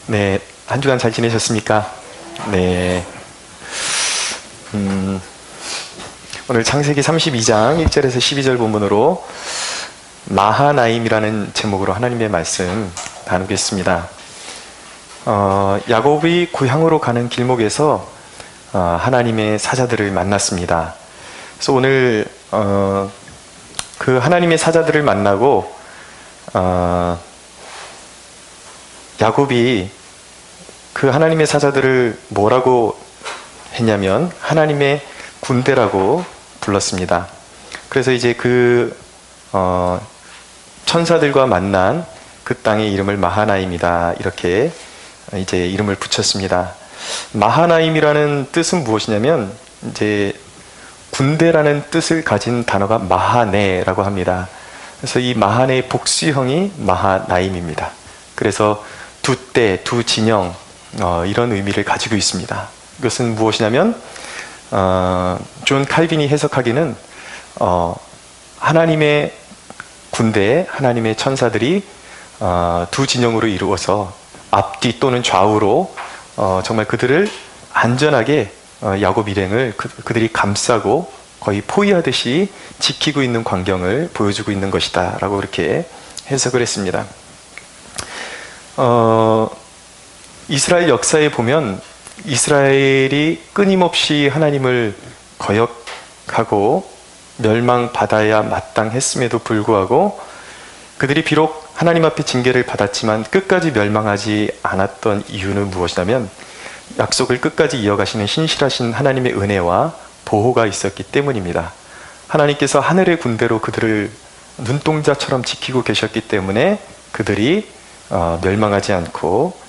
네, 한 주간 잘 지내셨습니까? 네. 오늘 창세기 32장 1절에서 12절 본문으로 마하나임이라는 제목으로 하나님의 말씀 나누겠습니다. 야곱이 고향으로 가는 길목에서 하나님의 사자들을 만났습니다. 그래서 오늘 그 하나님의 사자들을 만나고 야곱이 그 하나님의 사자들을 뭐라고 했냐면 하나님의 군대라고 불렀습니다. 그래서 이제 그 천사들과 만난 그 땅의 이름을 마하나임이다, 이렇게 이제 이름을 붙였습니다. 마하나임이라는 뜻은 무엇이냐면 이제 군대라는 뜻을 가진 단어가 마하네라고 합니다. 그래서 이 마하네의 복수형이 마하나임입니다. 그래서 두 때, 두 진영, 이런 의미를 가지고 있습니다. 이것은 무엇이냐면 존 칼빈이 해석하기는 하나님의 군대, 하나님의 천사들이 두 진영으로 이루어서 앞뒤 또는 좌우로 정말 그들을 안전하게 야곱 일행을 그들이 감싸고 거의 포위하듯이 지키고 있는 광경을 보여주고 있는 것이다 라고 그렇게 해석을 했습니다. 이스라엘 역사에 보면 이스라엘이 끊임없이 하나님을 거역하고 멸망받아야 마땅했음에도 불구하고 그들이 비록 하나님 앞에 징계를 받았지만 끝까지 멸망하지 않았던 이유는 무엇이냐면 약속을 끝까지 이어가시는 신실하신 하나님의 은혜와 보호가 있었기 때문입니다. 하나님께서 하늘의 군대로 그들을 눈동자처럼 지키고 계셨기 때문에 그들이 멸망하지 않고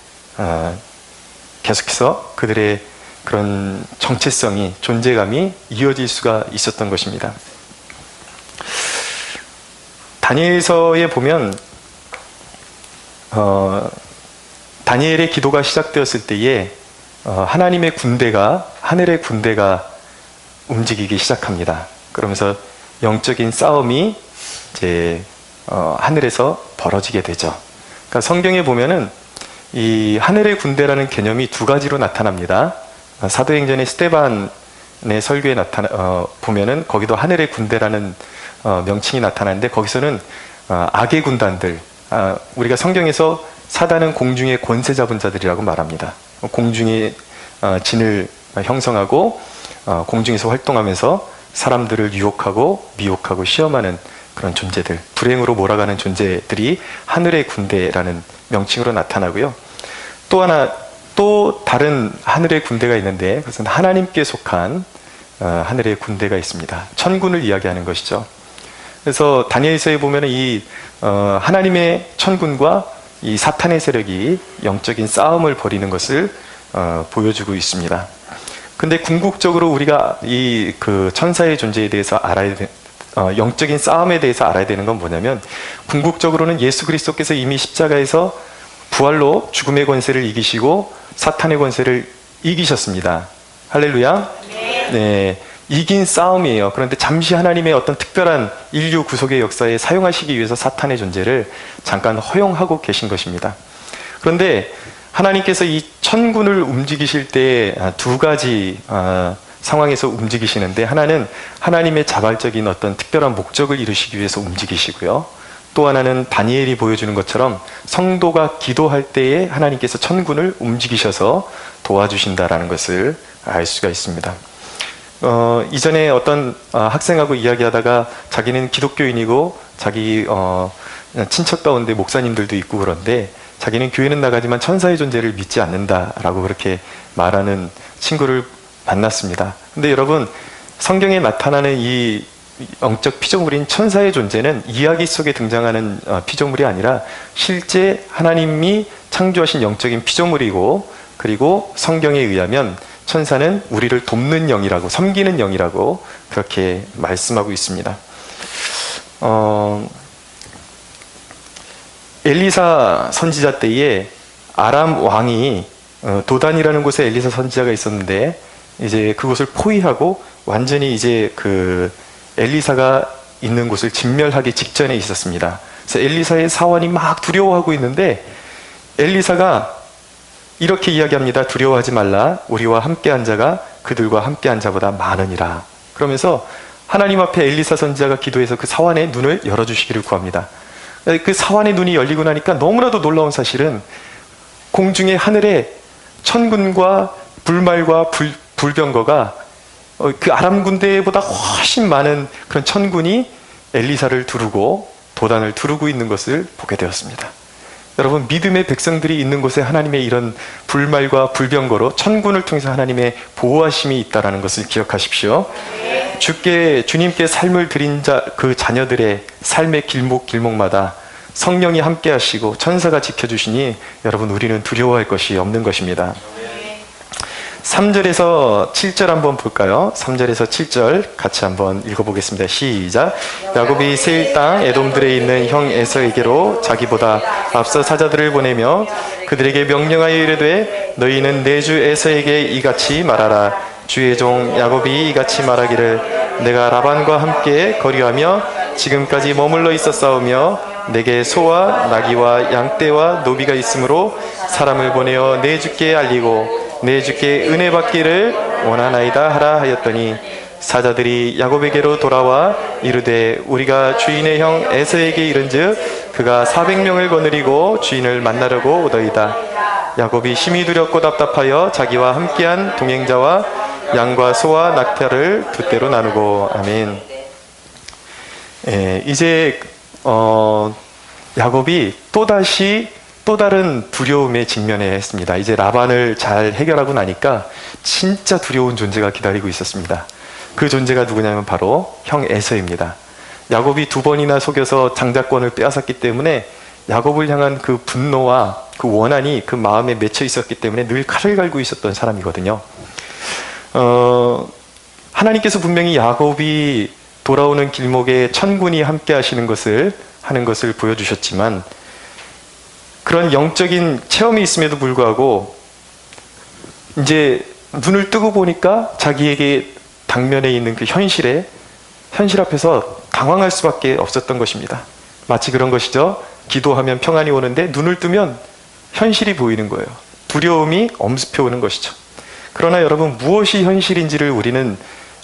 계속해서 그들의 그런 정체성이, 존재감이 이어질 수가 있었던 것입니다. 다니엘서에 보면 다니엘의 기도가 시작되었을 때에 하나님의 군대가, 하늘의 군대가 움직이기 시작합니다. 그러면서 영적인 싸움이 이제 하늘에서 벌어지게 되죠. 그러니까 성경에 보면은 이 하늘의 군대라는 개념이 두 가지로 나타납니다. 사도행전의 스데반의 설교에 보면은 거기도 하늘의 군대라는 명칭이 나타나는데 거기서는 악의 군단들, 우리가 성경에서 사단은 공중의 권세 잡은 자들이라고 말합니다. 공중의 진을 형성하고 공중에서 활동하면서 사람들을 유혹하고 미혹하고 시험하는 그런 존재들, 불행으로 몰아가는 존재들이 하늘의 군대라는 명칭으로 나타나고요. 또 다른 하늘의 군대가 있는데 그것은 하나님께 속한 하늘의 군대가 있습니다. 천군을 이야기하는 것이죠. 그래서 다니엘서에 보면 이 하나님의 천군과 이 사탄의 세력이 영적인 싸움을 벌이는 것을 보여주고 있습니다. 근데 궁극적으로 우리가 이 그 천사의 존재에 대해서 영적인 싸움에 대해서 알아야 되는 건 뭐냐면 궁극적으로는 예수 그리스도께서 이미 십자가에서 부활로 죽음의 권세를 이기시고 사탄의 권세를 이기셨습니다. 할렐루야. 네, 이긴 싸움이에요. 그런데 잠시 하나님의 어떤 특별한 인류 구속의 역사에 사용하시기 위해서 사탄의 존재를 잠깐 허용하고 계신 것입니다. 그런데 하나님께서 이 천군을 움직이실 때 두 가지 상황에서 움직이시는데, 하나는 하나님의 자발적인 어떤 특별한 목적을 이루시기 위해서 움직이시고요. 또 하나는 다니엘이 보여주는 것처럼 성도가 기도할 때에 하나님께서 천군을 움직이셔서 도와주신다라는 것을 알 수가 있습니다. 이전에 어떤 학생하고 이야기하다가 자기는 기독교인이고 자기 친척 가운데 목사님들도 있고 그런데 자기는 교회는 나가지만 천사의 존재를 믿지 않는다라고 그렇게 말하는 친구를 만났습니다. 근데 여러분, 성경에 나타나는 이 영적 피조물인 천사의 존재는 이야기 속에 등장하는 피조물이 아니라 실제 하나님이 창조하신 영적인 피조물이고, 그리고 성경에 의하면 천사는 우리를 돕는 영이라고, 섬기는 영이라고 그렇게 말씀하고 있습니다. 엘리사 선지자 때에 아람 왕이 도단이라는 곳에 엘리사 선지자가 있었는데 이제 그곳을 포위하고 완전히 이제 그 엘리사가 있는 곳을 진멸하기 직전에 있었습니다. 그래서 엘리사의 사원이 막 두려워하고 있는데 엘리사가 이렇게 이야기합니다. 두려워하지 말라. 우리와 함께한 자가 그들과 함께한 자보다 많으니라. 그러면서 하나님 앞에 엘리사 선지자가 기도해서 그 사환의 눈을 열어주시기를 구합니다. 그 사환의 눈이 열리고 나니까 너무나도 놀라운 사실은 공중의 하늘에 천군과 불말과 불병거가 그 아람 군대보다 훨씬 많은 그런 천군이 엘리사를 두르고 도단을 두르고 있는 것을 보게 되었습니다. 여러분, 믿음의 백성들이 있는 곳에 하나님의 이런 불말과 불병거로 천군을 통해서 하나님의 보호하심이 있다는 것을 기억하십시오. 주님께 삶을 드린 그 자녀들의 삶의 길목마다 성령이 함께 하시고 천사가 지켜주시니 여러분, 우리는 두려워할 것이 없는 것입니다. 3절에서 7절 한번 볼까요? 3절에서 7절 같이 한번 읽어보겠습니다. 시작. 야곱이 세일 땅 에돔들에 있는 형 에서에게로 자기보다 앞서 사자들을 보내며 그들에게 명령하여 이르되 너희는 내 주 에서에게 이같이 말하라. 주의 종 야곱이 이같이 말하기를 내가 라반과 함께 거류하며 지금까지 머물러 있었사오며 내게 소와 나귀와 양떼와 노비가 있으므로 사람을 보내어 내 주께 알리고 내 주께 은혜 받기를 원하나이다 하라 하였더니 사자들이 야곱에게로 돌아와 이르되 우리가 주인의 형 에서에게 이른즉 그가 400명을 거느리고 주인을 만나려고 오더이다. 야곱이 심히 두렵고 답답하여 자기와 함께한 동행자와 양과 소와 낙타를 두 대로 나누고. 아멘. 이제 야곱이 또다시 또 다른 두려움에 직면했습니다. 이제 라반을 잘 해결하고 나니까 진짜 두려운 존재가 기다리고 있었습니다. 그 존재가 누구냐면 바로 형 에서입니다. 야곱이 2번이나 속여서 장자권을 빼앗았기 때문에 야곱을 향한 그 분노와 그 원한이 그 마음에 맺혀 있었기 때문에 늘 칼을 갈고 있었던 사람이거든요. 하나님께서 분명히 야곱이 돌아오는 길목에 천군이 함께 하는 것을 보여주셨지만 그런 영적인 체험이 있음에도 불구하고 이제 눈을 뜨고 보니까 자기에게 당면에 있는 그 현실 앞에서 당황할 수밖에 없었던 것입니다. 마치 그런 것이죠. 기도하면 평안이 오는데 눈을 뜨면 현실이 보이는 거예요. 두려움이 엄습해 오는 것이죠. 그러나 여러분, 무엇이 현실인지를 우리는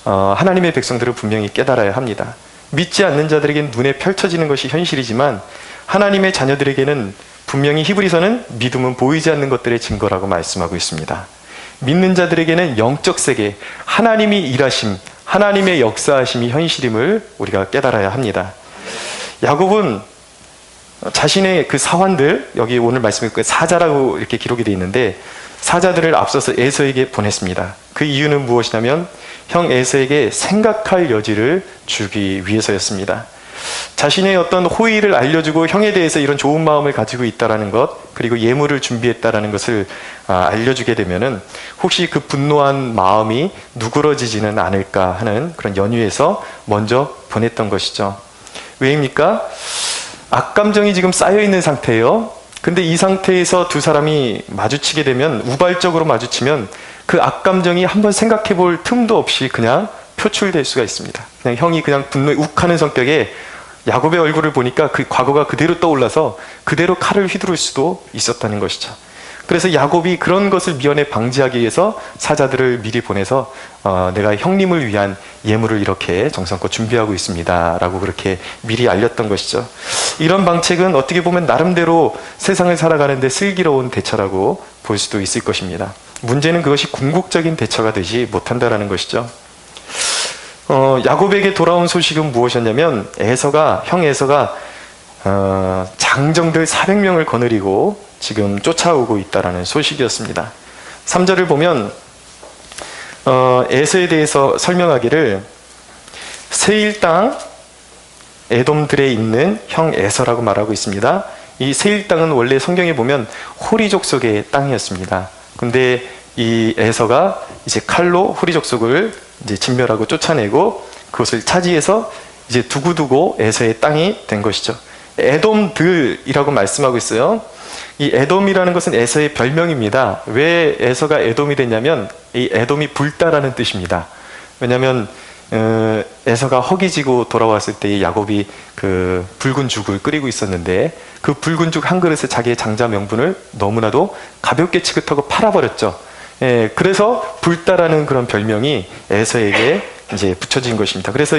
하나님의 백성들은 분명히 깨달아야 합니다. 믿지 않는 자들에게는 눈에 펼쳐지는 것이 현실이지만 하나님의 자녀들에게는 분명히 히브리서는 믿음은 보이지 않는 것들의 증거라고 말씀하고 있습니다. 믿는 자들에게는 영적 세계, 하나님이 일하심, 하나님의 역사하심이 현실임을 우리가 깨달아야 합니다. 야곱은 자신의 그 사환들, 여기 오늘 말씀에 사자라고 이렇게 기록이 되어 있는데 사자들을 앞서서 에서에게 보냈습니다. 그 이유는 무엇이냐면 형 에서에게 생각할 여지를 주기 위해서였습니다. 자신의 어떤 호의를 알려주고 형에 대해서 이런 좋은 마음을 가지고 있다는 것, 그리고 예물을 준비했다는 것을 알려주게 되면은 혹시 그 분노한 마음이 누그러지지는 않을까 하는 그런 연유에서 먼저 보냈던 것이죠. 왜입니까? 악감정이 지금 쌓여있는 상태예요. 근데 이 상태에서 두 사람이 마주치게 되면, 우발적으로 마주치면 그 악감정이 한번 생각해 볼 틈도 없이 그냥 표출될 수가 있습니다. 그냥 형이 그냥 분노에 욱하는 성격에 야곱의 얼굴을 보니까 그 과거가 그대로 떠올라서 그대로 칼을 휘두를 수도 있었다는 것이죠. 그래서 야곱이 그런 것을 미연에 방지하기 위해서 사자들을 미리 보내서 내가 형님을 위한 예물을 이렇게 정성껏 준비하고 있습니다 라고 그렇게 미리 알렸던 것이죠. 이런 방책은 어떻게 보면 나름대로 세상을 살아가는데 슬기로운 대처라고 볼 수도 있을 것입니다. 문제는 그것이 궁극적인 대처가 되지 못한다는 것이죠. 야곱에게 돌아온 소식은 무엇이었냐면 형 에서가 장정들 400명을 거느리고 지금 쫓아오고 있다는 소식이었습니다. 3절을 보면 에서에 대해서 설명하기를 세일 땅 에돔들에 있는 형 에서라고 말하고 있습니다. 이 세일 땅은 원래 성경에 보면 호리 족속의 땅이었습니다. 근데 이 에서가 이제 칼로 호리 족속을 이제 진멸하고 쫓아내고 그것을 차지해서 이제 두고두고 에서의 땅이 된 것이죠. 에돔들이라고 말씀하고 있어요. 이 에돔이라는 것은 에서의 별명입니다. 왜 에서가 에돔이 됐냐면 이 에돔이 불다라는 뜻입니다. 왜냐하면 에서가 허기지고 돌아왔을 때 야곱이 그 붉은 죽을 끓이고 있었는데 그 붉은 죽 한 그릇에 자기의 장자 명분을 너무나도 가볍게 취급하고 팔아버렸죠. 예, 그래서 불다라는 그런 별명이 에서에게 이제 붙여진 것입니다. 그래서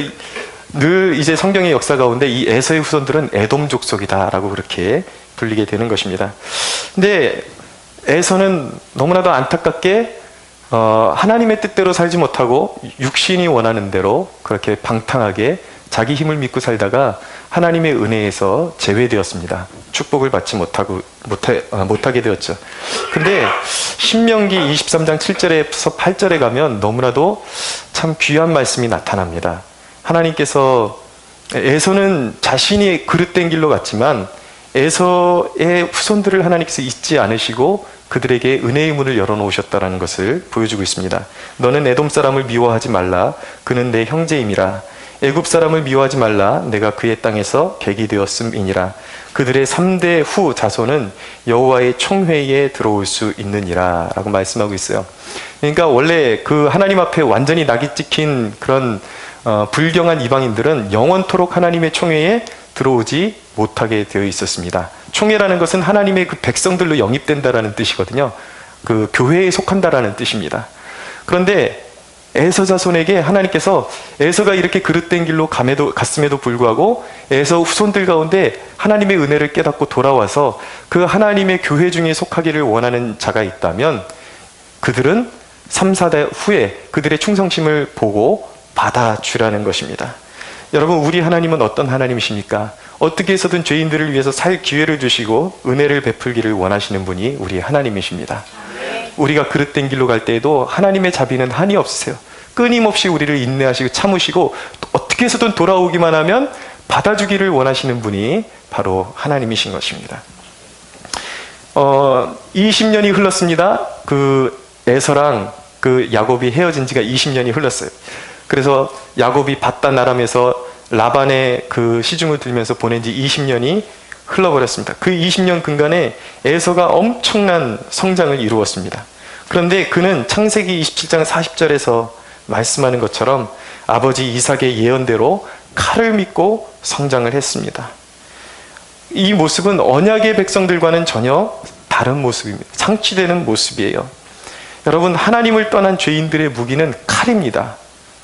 늘 이제 성경의 역사 가운데 이 에서의 후손들은 에돔 족속이다라고 그렇게 불리게 되는 것입니다. 근데 에서는 너무나도 안타깝게 하나님의 뜻대로 살지 못하고 육신이 원하는 대로 그렇게 방탕하게 자기 힘을 믿고 살다가 하나님의 은혜에서 제외되었습니다. 축복을 받지 못하게 되었죠. 근데 신명기 23장 7절에서 8절에 가면 너무나도 참 귀한 말씀이 나타납니다. 하나님께서 에서는 자신이 그릇된 길로 갔지만 에서의 후손들을 하나님께서 잊지 않으시고 그들에게 은혜의 문을 열어놓으셨다는 것을 보여주고 있습니다. 너는 에돔 사람을 미워하지 말라. 그는 내 형제임이라. 애굽 사람을 미워하지 말라. 내가 그의 땅에서 객이 되었음이니라. 그들의 3대 후 자손은 여호와의 총회에 들어올 수 있느니라 라고 말씀하고 있어요. 그러니까 원래 그 하나님 앞에 완전히 낙이 찍힌 그런 불경한 이방인들은 영원토록 하나님의 총회에 들어오지 못하게 되어 있었습니다. 총회라는 것은 하나님의 그 백성들로 영입된다라는 뜻이거든요. 그 교회에 속한다라는 뜻입니다. 그런데 에서 자손에게 하나님께서 에서가 이렇게 그릇된 길로 갔음에도 불구하고 에서 후손들 가운데 하나님의 은혜를 깨닫고 돌아와서 그 하나님의 교회 중에 속하기를 원하는 자가 있다면 그들은 3, 4대 후에 그들의 충성심을 보고 받아주라는 것입니다. 여러분, 우리 하나님은 어떤 하나님이십니까? 어떻게 해서든 죄인들을 위해서 살 기회를 주시고 은혜를 베풀기를 원하시는 분이 우리 하나님이십니다. 우리가 그릇된 길로 갈 때에도 하나님의 자비는 한이 없으세요. 끊임없이 우리를 인내하시고 참으시고 어떻게 해서든 돌아오기만 하면 받아주기를 원하시는 분이 바로 하나님이신 것입니다. 20년이 흘렀습니다. 그 에서랑 그 야곱이 헤어진 지가 20년이 흘렀어요. 그래서 야곱이 밧단 아람에서 라반의 그 시중을 들면서 보낸 지 20년이 흘러버렸습니다. 그 20년 근간에 에서가 엄청난 성장을 이루었습니다. 그런데 그는 창세기 27장 40절에서 말씀하는 것처럼 아버지 이삭의 예언대로 칼을 믿고 성장을 했습니다. 이 모습은 언약의 백성들과는 전혀 다른 모습입니다. 상취되는 모습이에요. 여러분, 하나님을 떠난 죄인들의 무기는 칼입니다.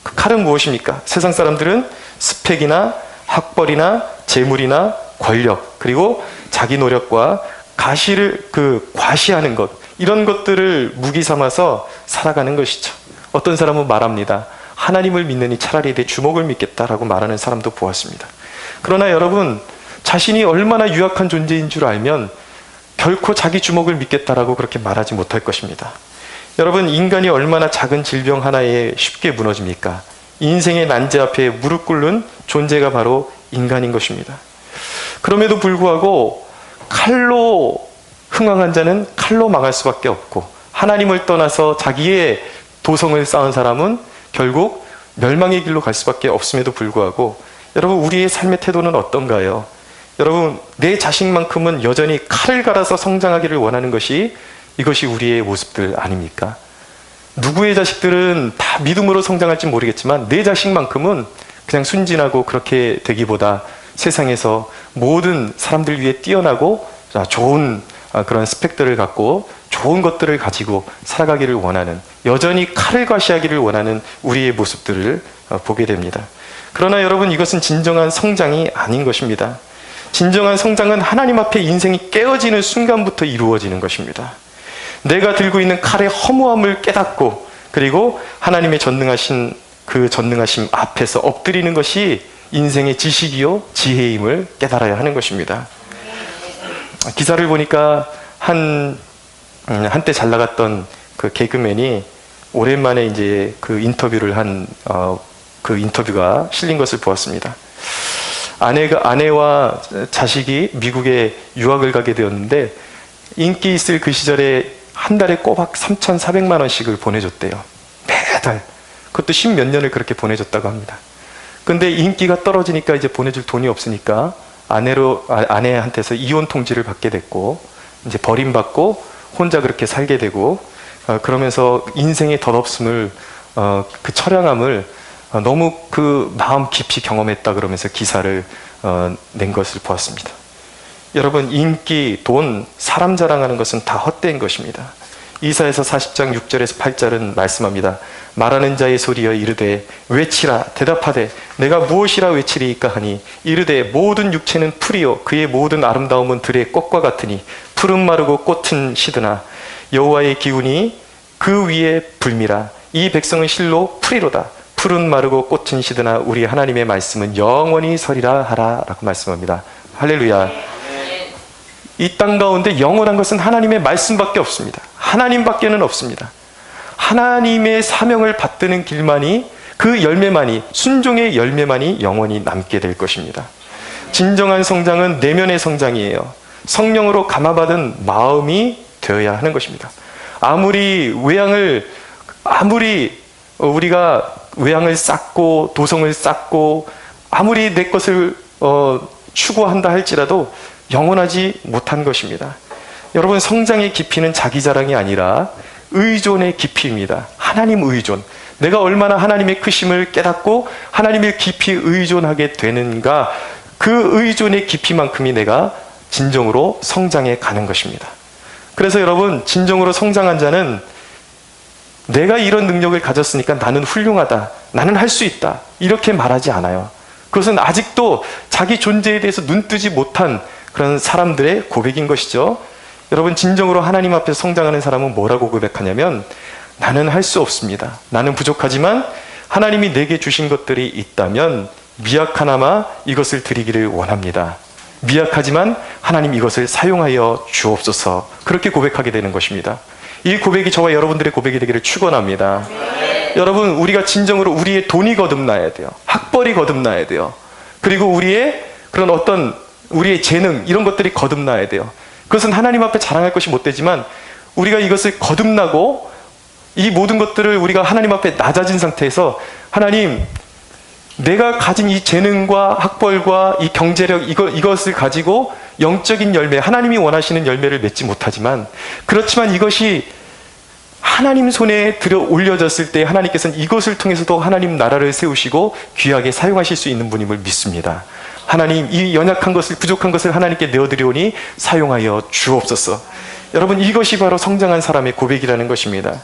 그 칼은 무엇입니까? 세상 사람들은 스펙이나 학벌이나 재물이나 권력, 그리고 자기 노력과 과시하는 것, 이런 것들을 무기 삼아서 살아가는 것이죠. 어떤 사람은 말합니다. 하나님을 믿느니 차라리 내 주먹을 믿겠다라고 말하는 사람도 보았습니다. 그러나 여러분, 자신이 얼마나 유약한 존재인 줄 알면 결코 자기 주먹을 믿겠다라고 그렇게 말하지 못할 것입니다. 여러분, 인간이 얼마나 작은 질병 하나에 쉽게 무너집니까? 인생의 난제 앞에 무릎 꿇는 존재가 바로 인간인 것입니다. 그럼에도 불구하고 칼로 흥왕한 자는 칼로 망할 수밖에 없고, 하나님을 떠나서 자기의 도성을 쌓은 사람은 결국 멸망의 길로 갈 수밖에 없음에도 불구하고, 여러분, 우리의 삶의 태도는 어떤가요? 여러분, 내 자식만큼은 여전히 칼을 갈아서 성장하기를 원하는 것이, 이것이 우리의 모습들 아닙니까? 누구의 자식들은 다 믿음으로 성장할지 모르겠지만 내 자식만큼은 그냥 순진하고 그렇게 되기보다 세상에서 모든 사람들 위해 뛰어나고 좋은 그런 스펙들을 갖고 좋은 것들을 가지고 살아가기를 원하는, 여전히 칼을 과시하기를 원하는 우리의 모습들을 보게 됩니다. 그러나 여러분, 이것은 진정한 성장이 아닌 것입니다. 진정한 성장은 하나님 앞에 인생이 깨어지는 순간부터 이루어지는 것입니다. 내가 들고 있는 칼의 허무함을 깨닫고, 그리고 하나님의 전능하신 그 전능하심 앞에서 엎드리는 것이 인생의 지식이요 지혜임을 깨달아야 하는 것입니다. 기사를 보니까 한때 잘 나갔던 그 개그맨이 오랜만에 이제 그 인터뷰를 그 인터뷰가 실린 것을 보았습니다. 아내와 자식이 미국에 유학을 가게 되었는데, 인기 있을 그 시절에 한 달에 꼬박 3,400만 원씩을 보내줬대요. 매달. 그것도 10몇 년을 그렇게 보내줬다고 합니다. 근데 인기가 떨어지니까 이제 보내줄 돈이 없으니까 아내한테서 이혼 통지를 받게 됐고, 이제 버림받고 혼자 그렇게 살게 되고, 그러면서 인생의 덧없음을, 그 처량함을 너무 그 마음 깊이 경험했다 그러면서 기사를 낸 것을 보았습니다. 여러분, 인기, 돈, 사람 자랑하는 것은 다 헛된 것입니다. 이사야서 40장 6절에서 8절은 말씀합니다. 말하는 자의 소리여 이르되 외치라 대답하되 내가 무엇이라 외치리이까 하니 이르되 모든 육체는 풀이요 그의 모든 아름다움은 들의 꽃과 같으니 풀은 마르고 꽃은 시드나 여호와의 기운이 그 위에 불미라. 이 백성은 실로 풀이로다. 풀은 마르고 꽃은 시드나 우리 하나님의 말씀은 영원히 서리라 하라 라고 말씀합니다. 할렐루야. 이 땅 가운데 영원한 것은 하나님의 말씀밖에 없습니다. 하나님밖에는 없습니다. 하나님의 사명을 받드는 길만이, 그 열매만이, 순종의 열매만이 영원히 남게 될 것입니다. 진정한 성장은 내면의 성장이에요. 성령으로 감화받은 마음이 되어야 하는 것입니다. 아무리 우리가 외양을 쌓고 도성을 쌓고 아무리 내 것을 추구한다 할지라도 영원하지 못한 것입니다. 여러분, 성장의 깊이는 자기 자랑이 아니라 의존의 깊이입니다. 하나님 의존. 내가 얼마나 하나님의 크심을 깨닫고 하나님을 깊이 의존하게 되는가, 그 의존의 깊이만큼이 내가 진정으로 성장해 가는 것입니다. 그래서 여러분, 진정으로 성장한 자는 내가 이런 능력을 가졌으니까 나는 훌륭하다, 나는 할 수 있다, 이렇게 말하지 않아요. 그것은 아직도 자기 존재에 대해서 눈뜨지 못한 그런 사람들의 고백인 것이죠. 여러분, 진정으로 하나님 앞에서 성장하는 사람은 뭐라고 고백하냐면, 나는 할 수 없습니다. 나는 부족하지만 하나님이 내게 주신 것들이 있다면 미약하나마 이것을 드리기를 원합니다. 미약하지만 하나님 이것을 사용하여 주옵소서. 그렇게 고백하게 되는 것입니다. 이 고백이 저와 여러분들의 고백이 되기를 축원합니다. 여러분, 우리가 진정으로 우리의 돈이 거듭나야 돼요. 학벌이 거듭나야 돼요. 그리고 우리의 그런 우리의 재능, 이런 것들이 거듭나야 돼요. 그것은 하나님 앞에 자랑할 것이 못 되지만 우리가 이것을 거듭나고 이 모든 것들을 우리가 하나님 앞에 낮아진 상태에서, 하나님, 내가 가진 이 재능과 학벌과 이 경제력, 이것을 가지고 영적인 열매, 하나님이 원하시는 열매를 맺지 못하지만, 그렇지만 이것이 하나님 손에 들어 올려졌을 때 하나님께서는 이것을 통해서도 하나님 나라를 세우시고 귀하게 사용하실 수 있는 분임을 믿습니다. 하나님, 이 연약한 것을, 부족한 것을 하나님께 내어드리오니 사용하여 주옵소서. 여러분, 이것이 바로 성장한 사람의 고백이라는 것입니다.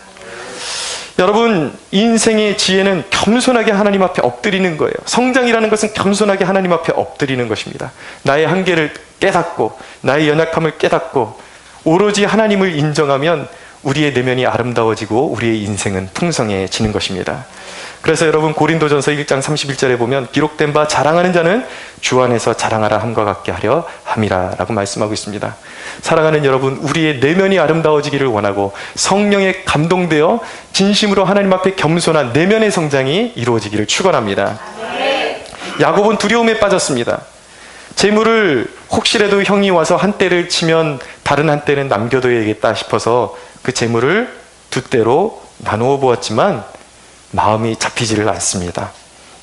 여러분, 인생의 지혜는 겸손하게 하나님 앞에 엎드리는 거예요. 성장이라는 것은 겸손하게 하나님 앞에 엎드리는 것입니다. 나의 한계를 깨닫고 나의 연약함을 깨닫고 오로지 하나님을 인정하면 우리의 내면이 아름다워지고 우리의 인생은 풍성해지는 것입니다. 그래서 여러분, 고린도전서 1장 31절에 보면 기록된 바 자랑하는 자는 주 안에서 자랑하라 함과 같게 하려 함이라 라고 말씀하고 있습니다. 사랑하는 여러분, 우리의 내면이 아름다워지기를 원하고 성령에 감동되어 진심으로 하나님 앞에 겸손한 내면의 성장이 이루어지기를 축원합니다. 야곱은 두려움에 빠졌습니다. 재물을 혹시라도 형이 와서 한 떼를 치면 다른 한 떼는 남겨둬야겠다 싶어서 그 재물을 두 떼로 나누어 보았지만 마음이 잡히지를 않습니다.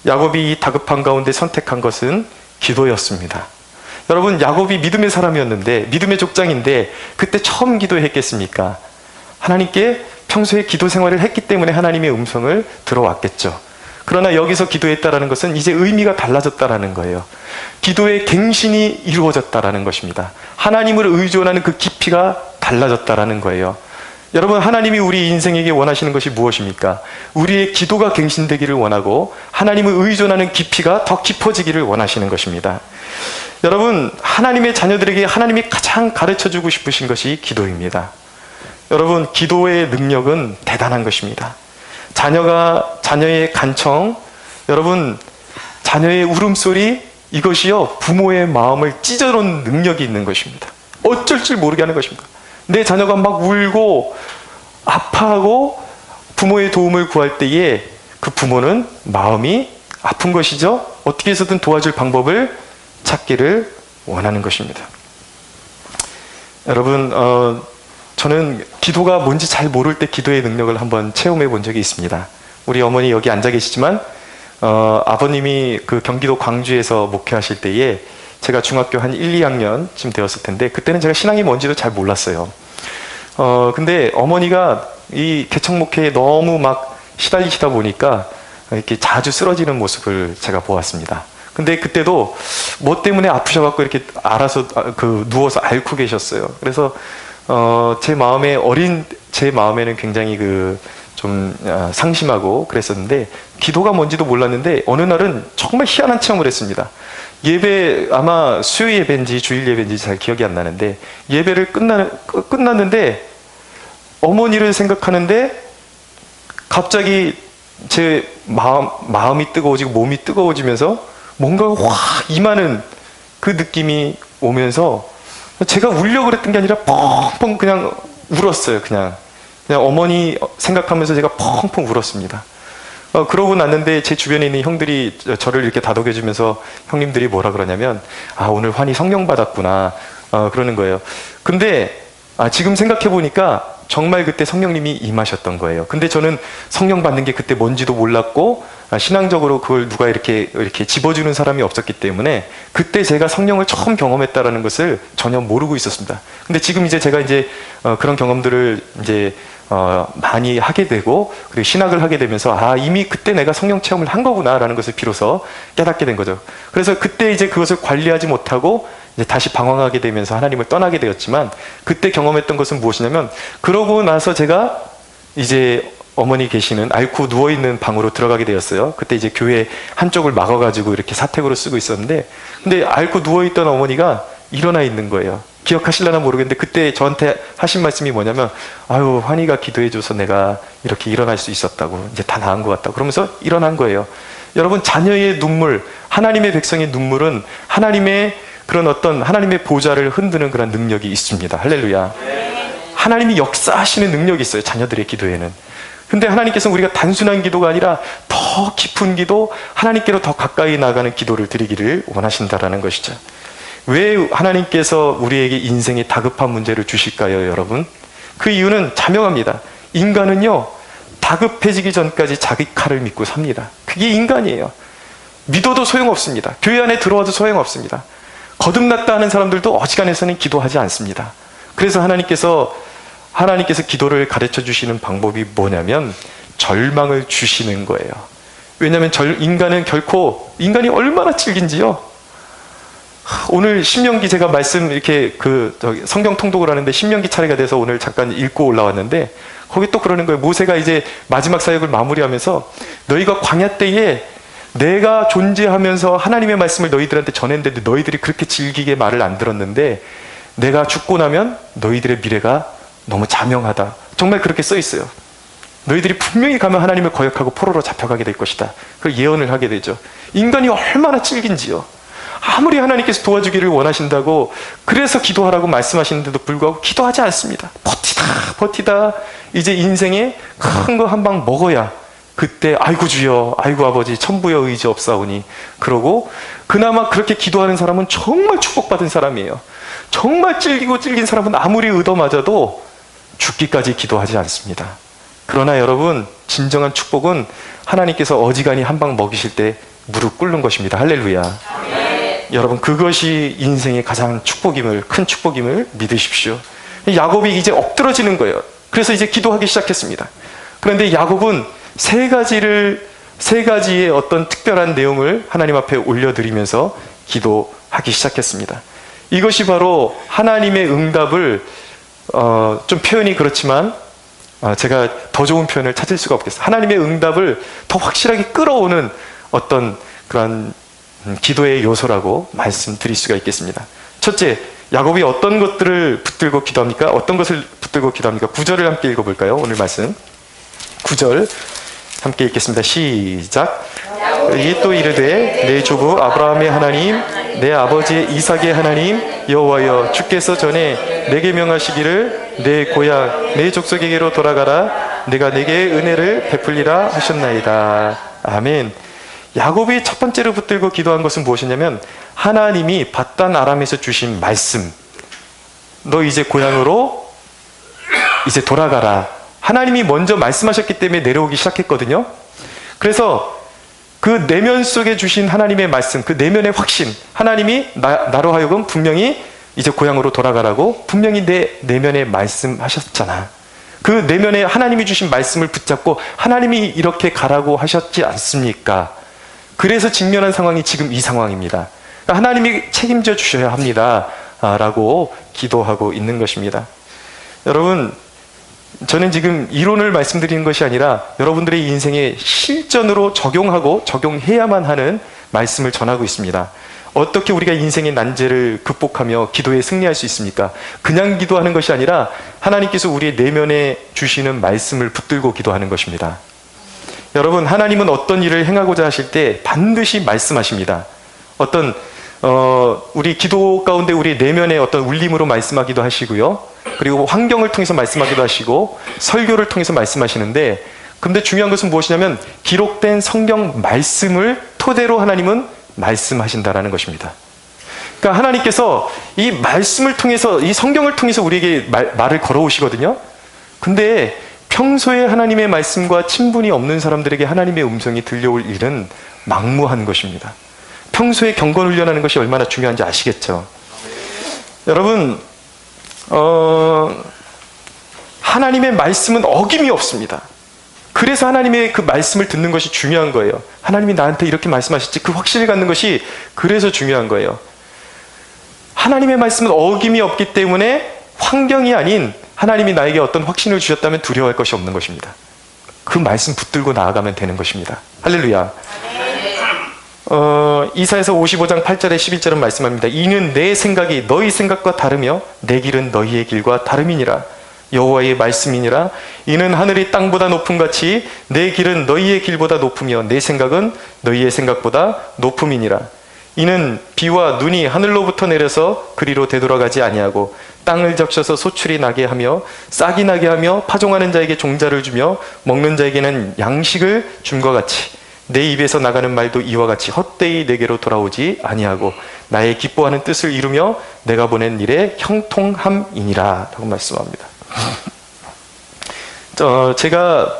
야곱이 이 다급한 가운데 선택한 것은 기도였습니다. 여러분, 야곱이 믿음의 사람이었는데, 믿음의 족장인데 그때 처음 기도했겠습니까? 하나님께 평소에 기도 생활을 했기 때문에 하나님의 음성을 들어왔겠죠. 그러나 여기서 기도했다라는 것은 이제 의미가 달라졌다라는 거예요. 기도의 갱신이 이루어졌다라는 것입니다. 하나님을 의존하는 그 깊이가 달라졌다라는 거예요. 여러분, 하나님이 우리 인생에게 원하시는 것이 무엇입니까? 우리의 기도가 갱신되기를 원하고 하나님을 의존하는 깊이가 더 깊어지기를 원하시는 것입니다. 여러분, 하나님의 자녀들에게 하나님이 가장 가르쳐주고 싶으신 것이 기도입니다. 여러분, 기도의 능력은 대단한 것입니다. 자녀의 간청, 여러분, 자녀의 울음소리, 이것이요, 부모의 마음을 찢어놓는 능력이 있는 것입니다. 어쩔 줄 모르게 하는 것입니다. 내 자녀가 막 울고 아파하고 부모의 도움을 구할 때에 그 부모는 마음이 아픈 것이죠. 어떻게 해서든 도와줄 방법을 찾기를 원하는 것입니다. 여러분, 저는 기도가 뭔지 잘 모를 때 기도의 능력을 한번 체험해 본 적이 있습니다. 우리 어머니 여기 앉아 계시지만 아버님이 그 경기도 광주에서 목회하실 때에 제가 중학교 한 1, 2학년쯤 되었을 텐데, 그때는 제가 신앙이 뭔지도 잘 몰랐어요. 근데 어머니가 이 개척 목회에 너무 막 시달리시다 보니까 이렇게 자주 쓰러지는 모습을 제가 보았습니다. 근데 그때도 뭐 때문에 아프셔갖고 이렇게 알아서 누워서 앓고 계셨어요. 그래서 제 마음에는 굉장히 좀 상심하고 그랬었는데, 기도가 뭔지도 몰랐는데 어느 날은 정말 희한한 체험을 했습니다. 예배, 아마 수요 예배인지 주일 예배인지 잘 기억이 안 나는데, 예배를 끝났는데 어머니를 생각하는데 갑자기 제 마음이 뜨거워지고 몸이 뜨거워지면서 뭔가 확 임하는 그 느낌이 오면서 제가 울려고 그랬던 게 아니라 펑펑 그냥 울었어요. 그냥 어머니 생각하면서 제가 펑펑 울었습니다. 그러고 났는데 제 주변에 있는 형들이 저를 이렇게 다독여주면서, 형님들이 뭐라 그러냐면, 오늘 환희 성령 받았구나, 그러는 거예요. 근데 지금 생각해 보니까 정말 그때 성령님이 임하셨던 거예요. 근데 저는 성령 받는 게 그때 뭔지도 몰랐고, 신앙적으로 그걸 누가 이렇게 집어주는 사람이 없었기 때문에 그때 제가 성령을 처음 경험했다라는 것을 전혀 모르고 있었습니다. 근데 지금 제가 그런 경험들을 많이 하게 되고, 그리고 신학을 하게 되면서 이미 그때 내가 성령 체험을 한 거구나라는 것을 비로소 깨닫게 된 거죠. 그래서 그때 그것을 관리하지 못하고 다시 방황하게 되면서 하나님을 떠나게 되었지만, 그때 경험했던 것은 무엇이냐면, 그러고 나서 제가 어머니 계시는 앓고 누워있는 방으로 들어가게 되었어요. 그때 교회 한쪽을 막아가지고 이렇게 사택으로 쓰고 있었는데, 근데 앓고 누워있던 어머니가 일어나 있는 거예요. 기억하실려나 모르겠는데 그때 저한테 하신 말씀이 뭐냐면, 환희가 기도해줘서 내가 이렇게 일어날 수 있었다고, 이제 다 나은 것 같다고, 그러면서 일어난 거예요. 여러분, 자녀의 눈물, 하나님의 백성의 눈물은 하나님의 보좌를 흔드는 그런 능력이 있습니다. 할렐루야. 하나님이 역사하시는 능력이 있어요, 자녀들의 기도에는. 근데 하나님께서는 우리가 단순한 기도가 아니라 더 깊은 기도, 하나님께로 더 가까이 나가는 기도를 드리기를 원하신다라는 것이죠. 왜 하나님께서 우리에게 인생의 다급한 문제를 주실까요, 여러분? 그 이유는 자명합니다. 인간은요, 다급해지기 전까지 자기 칼을 믿고 삽니다. 그게 인간이에요. 믿어도 소용없습니다. 교회 안에 들어와도 소용없습니다. 거듭났다 하는 사람들도 어지간해서는 기도하지 않습니다. 그래서 하나님께서 기도를 가르쳐 주시는 방법이 뭐냐면, 절망을 주시는 거예요. 왜냐하면 인간이 얼마나 질긴지요. 오늘 신명기, 제가 말씀 성경 통독을 하는데 신명기 차례가 돼서 오늘 잠깐 읽고 올라왔는데, 거기 또 그러는 거예요. 모세가 마지막 사역을 마무리하면서, 너희가 광야 때에 내가 존재하면서 하나님의 말씀을 너희들한테 전했는데 너희들이 그렇게 질기게 말을 안 들었는데, 내가 죽고 나면 너희들의 미래가 너무 자명하다. 정말 그렇게 써 있어요. 너희들이 분명히 가면 하나님을 거역하고 포로로 잡혀가게 될 것이다. 그걸 예언을 하게 되죠. 인간이 얼마나 질긴지요. 아무리 하나님께서 도와주기를 원하신다고, 그래서 기도하라고 말씀하시는데도 불구하고 기도하지 않습니다. 버티다 이제 인생에 큰 거 한 방 먹어야, 그때 아이고 주여, 아이고 아버지, 천부여 의지 없사오니, 그러고 그나마 그렇게 기도하는 사람은 정말 축복받은 사람이에요. 정말 질긴 사람은 아무리 얻어맞아도 죽기까지 기도하지 않습니다. 그러나 여러분, 진정한 축복은 하나님께서 어지간히 한 방 먹이실 때 무릎 꿇는 것입니다. 할렐루야. 여러분, 그것이 인생의 가장 큰 축복임을 믿으십시오. 야곱이 이제 엎드러지는 거예요. 그래서 이제 기도하기 시작했습니다. 그런데 야곱은 세 가지의 어떤 특별한 내용을 하나님 앞에 올려드리면서 기도하기 시작했습니다. 이것이 바로 하나님의 응답을, 좀 표현이 그렇지만 제가 더 좋은 표현을 찾을 수가 없겠어요. 하나님의 응답을 더 확실하게 끌어오는 어떤 그런 기도의 요소라고 말씀드릴 수가 있겠습니다. 첫째, 야곱이 어떤 것들을 붙들고 기도합니까? 어떤 것을 붙들고 기도합니까? 9절을 함께 읽어볼까요? 오늘 말씀 9절 함께 읽겠습니다. 시작. 이 또 이르되, 내 조부 아브라함의 하나님, 내 아버지 이삭의 하나님 여호와여, 주께서 전에 내게 명하시기를 내 고향 내 족속에게로 돌아가라, 내가 내게 은혜를 베풀리라 하셨나이다. 아멘. 야곱이 첫 번째로 붙들고 기도한 것은 무엇이냐면, 하나님이 밧단 아람에서 주신 말씀, 너 이제 고향으로 이제 돌아가라. 하나님이 먼저 말씀하셨기 때문에 내려오기 시작했거든요. 그래서 그 내면 속에 주신 하나님의 말씀, 그 내면의 확신, 하나님이 나로 하여금 분명히 이제 고향으로 돌아가라고 분명히 내 내면에 말씀하셨잖아. 그 내면에 하나님이 주신 말씀을 붙잡고 하나님이 이렇게 가라고 하셨지 않습니까? 그래서 직면한 상황이 지금 이 상황입니다. 그러니까 하나님이 책임져 주셔야 합니다. 라고 기도하고 있는 것입니다. 여러분, 저는 지금 이론을 말씀드리는 것이 아니라 여러분들의 인생에 실전으로 적용하고 적용해야만 하는 말씀을 전하고 있습니다. 어떻게 우리가 인생의 난제를 극복하며 기도에 승리할 수 있습니까? 그냥 기도하는 것이 아니라 하나님께서 우리의 내면에 주시는 말씀을 붙들고 기도하는 것입니다. 여러분, 하나님은 어떤 일을 행하고자 하실 때 반드시 말씀하십니다. 어떤 우리 기도 가운데 우리 내면의 어떤 울림으로 말씀하기도 하시고요. 그리고 환경을 통해서 말씀하기도 하시고 설교를 통해서 말씀하시는데, 근데 중요한 것은 무엇이냐면 기록된 성경 말씀을 토대로 하나님은 말씀하신다라는 것입니다. 그러니까 하나님께서 이 말씀을 통해서, 이 성경을 통해서 우리에게 말을 걸어오시거든요. 근데 평소에 하나님의 말씀과 친분이 없는 사람들에게 하나님의 음성이 들려올 일은 막무한 것입니다. 평소에 경건 훈련하는 것이 얼마나 중요한지 아시겠죠? 여러분, 하나님의 말씀은 어김이 없습니다. 그래서 하나님의 그 말씀을 듣는 것이 중요한 거예요. 하나님이 나한테 이렇게 말씀하셨지, 그 확신을 갖는 것이 그래서 중요한 거예요. 하나님의 말씀은 어김이 없기 때문에 환경이 아닌 하나님이 나에게 어떤 확신을 주셨다면 두려워할 것이 없는 것입니다. 그 말씀 붙들고 나아가면 되는 것입니다. 할렐루야. 이사야서 55장 8절에 11절은 말씀합니다. 이는 내 생각이 너희 생각과 다르며 내 길은 너희의 길과 다름이니라. 여호와의 말씀이니라. 이는 하늘이 땅보다 높음 같이 내 길은 너희의 길보다 높으며 내 생각은 너희의 생각보다 높음이니라. 이는 비와 눈이 하늘로부터 내려서 그리로 되돌아가지 아니하고 땅을 적셔서 소출이 나게 하며 싹이 나게 하며 파종하는 자에게 종자를 주며 먹는 자에게는 양식을 줌과 같이 내 입에서 나가는 말도 이와 같이 헛되이 내게로 돌아오지 아니하고 나의 기뻐하는 뜻을 이루며 내가 보낸 일에 형통함이니라 라고 말씀합니다. 제가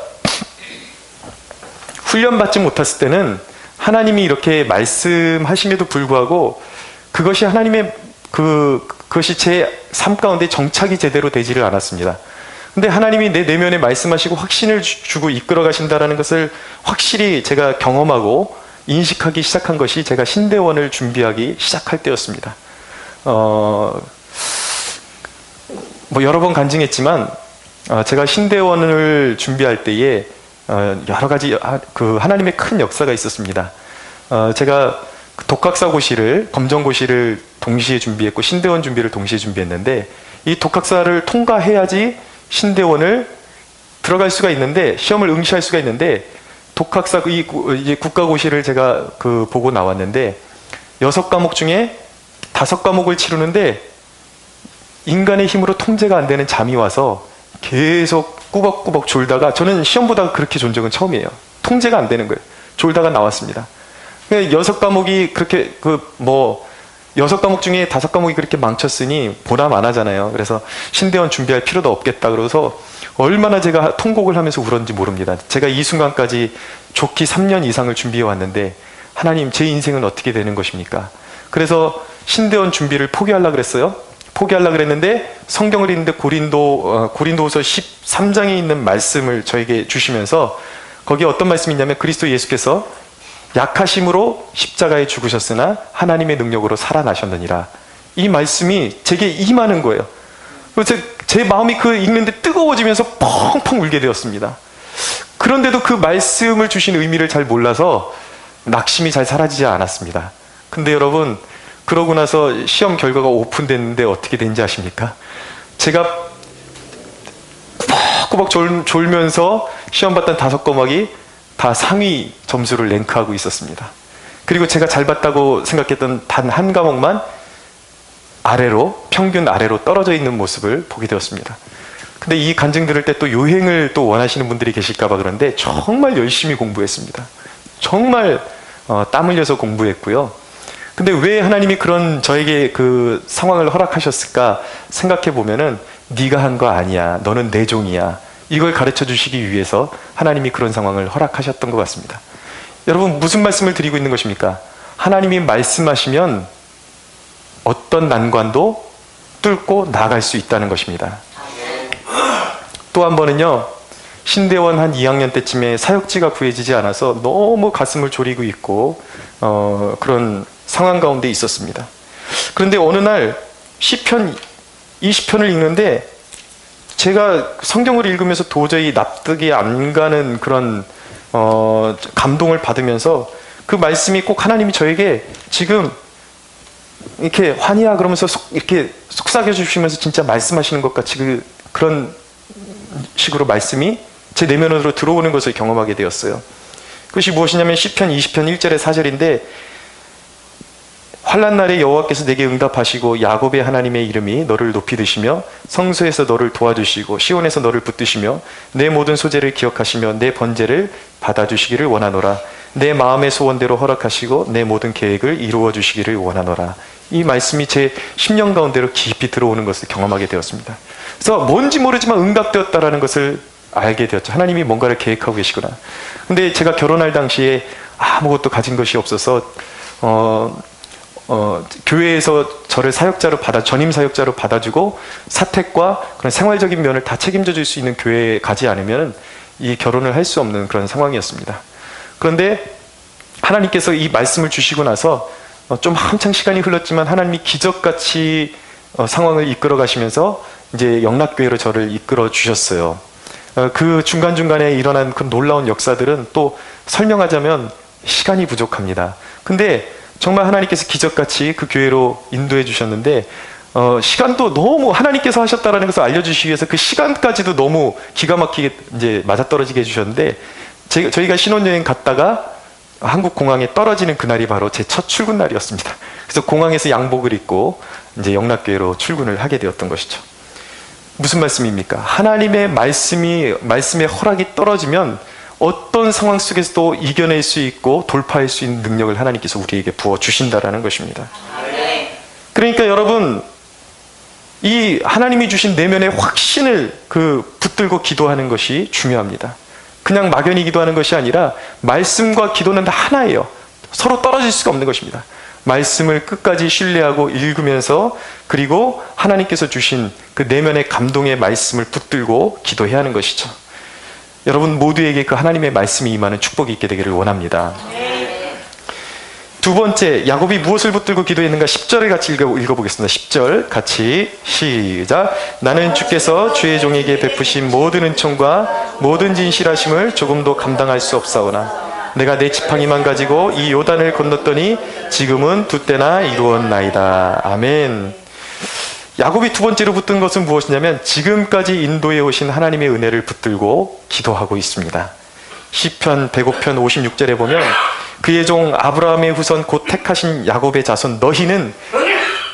훈련받지 못했을 때는 하나님이 이렇게 말씀하심에도 불구하고 그것이 하나님의 그것이 제 삶 가운데 정착이 제대로 되지를 않았습니다. 근데 하나님이 내 내면에 말씀하시고 확신을 주고 이끌어 가신다는 것을 확실히 제가 경험하고 인식하기 시작한 것이 제가 신대원을 준비하기 시작할 때였습니다. 여러 번 간증했지만 제가 신대원을 준비할 때에 여러 가지 하나님의 큰 역사가 있었습니다. 제가 독학사고시를, 검정고시를 동시에 준비했고 신대원 준비를 동시에 준비했는데, 이 독학사를 통과해야지 신대원을 들어갈 수가 있는데, 시험을 응시할 수가 있는데, 독학사 이제 국가고시를 제가 보고 나왔는데 6과목 중에 5과목을 치르는데 인간의 힘으로 통제가 안 되는 잠이 와서 계속 꾸벅꾸벅 졸다가, 저는 시험 보다가 그렇게 존 적은 처음이에요. 통제가 안 되는 거예요. 졸다가 나왔습니다. 6과목이 그렇게 6과목 중에 5과목이 그렇게 망쳤으니 보람 안 하잖아요. 그래서 신대원 준비할 필요도 없겠다 그래서 얼마나 제가 통곡을 하면서 울었는지 모릅니다. 제가 이 순간까지 좋기 3년 이상을 준비해 왔는데 하나님, 제 인생은 어떻게 되는 것입니까? 그래서 신대원 준비를 포기하려고 그랬어요. 포기하려고 그랬는데 성경을 읽는데 고린도후서 13장에 있는 말씀을 저에게 주시면서, 거기에 어떤 말씀이 있냐면 그리스도 예수께서 약하심으로 십자가에 죽으셨으나 하나님의 능력으로 살아나셨느니라. 이 말씀이 제게 임하는 거예요. 그래서 제 마음이 읽는데 뜨거워지면서 펑펑 울게 되었습니다. 그런데도 그 말씀을 주신 의미를 잘 몰라서 낙심이 잘 사라지지 않았습니다. 근데 여러분, 그러고 나서 시험 결과가 오픈됐는데 어떻게 된지 아십니까? 제가 꾸벅꾸벅 졸면서 시험 봤던 5과목이 다 상위 점수를 랭크하고 있었습니다. 그리고 제가 잘 봤다고 생각했던 단 한 과목만 평균 아래로 떨어져 있는 모습을 보게 되었습니다. 근데 이 간증 들을 때 또 요행을 또 원하시는 분들이 계실까봐 그런데 정말 열심히 공부했습니다. 정말 땀 흘려서 공부했고요. 근데 왜 하나님이 그런 저에게 그 상황을 허락하셨을까 생각해 보면은, 네가 한 거 아니야, 너는 내 종이야, 이걸 가르쳐 주시기 위해서 하나님이 그런 상황을 허락하셨던 것 같습니다. 여러분, 무슨 말씀을 드리고 있는 것입니까? 하나님이 말씀하시면 어떤 난관도 뚫고 나아갈 수 있다는 것입니다. 또 한 번은요, 신대원 한 2학년 때쯤에 사역지가 구해지지 않아서 너무 가슴을 졸이고 있고 그런 상황 가운데 있었습니다. 그런데 어느 날 시편 20편을 읽는데 제가 성경을 읽으면서 도저히 납득이 안 가는 그런 감동을 받으면서 그 말씀이 꼭 하나님이 저에게 지금 이렇게 환희야 그러면서 이렇게 속삭여 주시면서 진짜 말씀하시는 것 같이 그런 식으로 말씀이 제 내면으로 들어오는 것을 경험하게 되었어요. 그것이 무엇이냐면 시편 20편 1절에 4절인데 환난 날에 여호와께서 내게 응답하시고 야곱의 하나님의 이름이 너를 높이 드시며 성소에서 너를 도와주시고 시온에서 너를 붙드시며 내 모든 소재를 기억하시며 내 번제를 받아주시기를 원하노라. 내 마음의 소원대로 허락하시고 내 모든 계획을 이루어 주시기를 원하노라. 이 말씀이 제 심령 가운데로 깊이 들어오는 것을 경험하게 되었습니다. 그래서 뭔지 모르지만 응답되었다라는 것을 알게 되었죠. 하나님이 뭔가를 계획하고 계시구나. 근데 제가 결혼할 당시에 아무것도 가진 것이 없어서 교회에서 저를 전임 사역자로 받아주고 사택과 그런 생활적인 면을 다 책임져 줄 수 있는 교회에 가지 않으면 이 결혼을 할 수 없는 그런 상황이었습니다. 그런데 하나님께서 이 말씀을 주시고 나서 좀 한창 시간이 흘렀지만 하나님이 기적같이 상황을 이끌어 가시면서 이제 영락교회로 저를 이끌어 주셨어요. 그 중간중간에 일어난 그 놀라운 역사들은 또 설명하자면 시간이 부족합니다. 근데 정말 하나님께서 기적같이 그 교회로 인도해 주셨는데 시간도 너무 하나님께서 하셨다라는 것을 알려주시기 위해서 그 시간까지도 너무 기가 막히게 이제 맞아떨어지게 해주셨는데 저희가 신혼여행 갔다가 한국 공항에 떨어지는 그날이 바로 제 첫 출근 날이었습니다. 그래서 공항에서 양복을 입고 이제 영락교회로 출근을 하게 되었던 것이죠. 무슨 말씀입니까? 하나님의 말씀의 허락이 떨어지면 어떤 상황 속에서도 이겨낼 수 있고 돌파할 수 있는 능력을 하나님께서 우리에게 부어주신다라는 것입니다. 그러니까 여러분, 이 하나님이 주신 내면의 확신을 붙들고 기도하는 것이 중요합니다. 그냥 막연히 기도하는 것이 아니라 말씀과 기도는 다 하나예요. 서로 떨어질 수가 없는 것입니다. 말씀을 끝까지 신뢰하고 읽으면서 그리고 하나님께서 주신 그 내면의 감동의 말씀을 붙들고 기도해야 하는 것이죠. 여러분 모두에게 그 하나님의 말씀이 임하는 축복이 있게 되기를 원합니다. 두 번째, 야곱이 무엇을 붙들고 기도했는가? 10절을 같이 읽어보겠습니다. 10절 같이 시작. 나는 주께서 주의 종에게 베푸신 모든 은총과 모든 진실하심을 조금도 감당할 수 없사오나 내가 내 지팡이만 가지고 이 요단을 건넜더니 지금은 두 때나 이루었나이다. 아멘. 야곱이 두 번째로 붙든 것은 무엇이냐면 지금까지 인도해 오신 하나님의 은혜를 붙들고 기도하고 있습니다. 시편 105편 56절에 보면 그의 종 아브라함의 후손 곧 택하신 야곱의 자손 너희는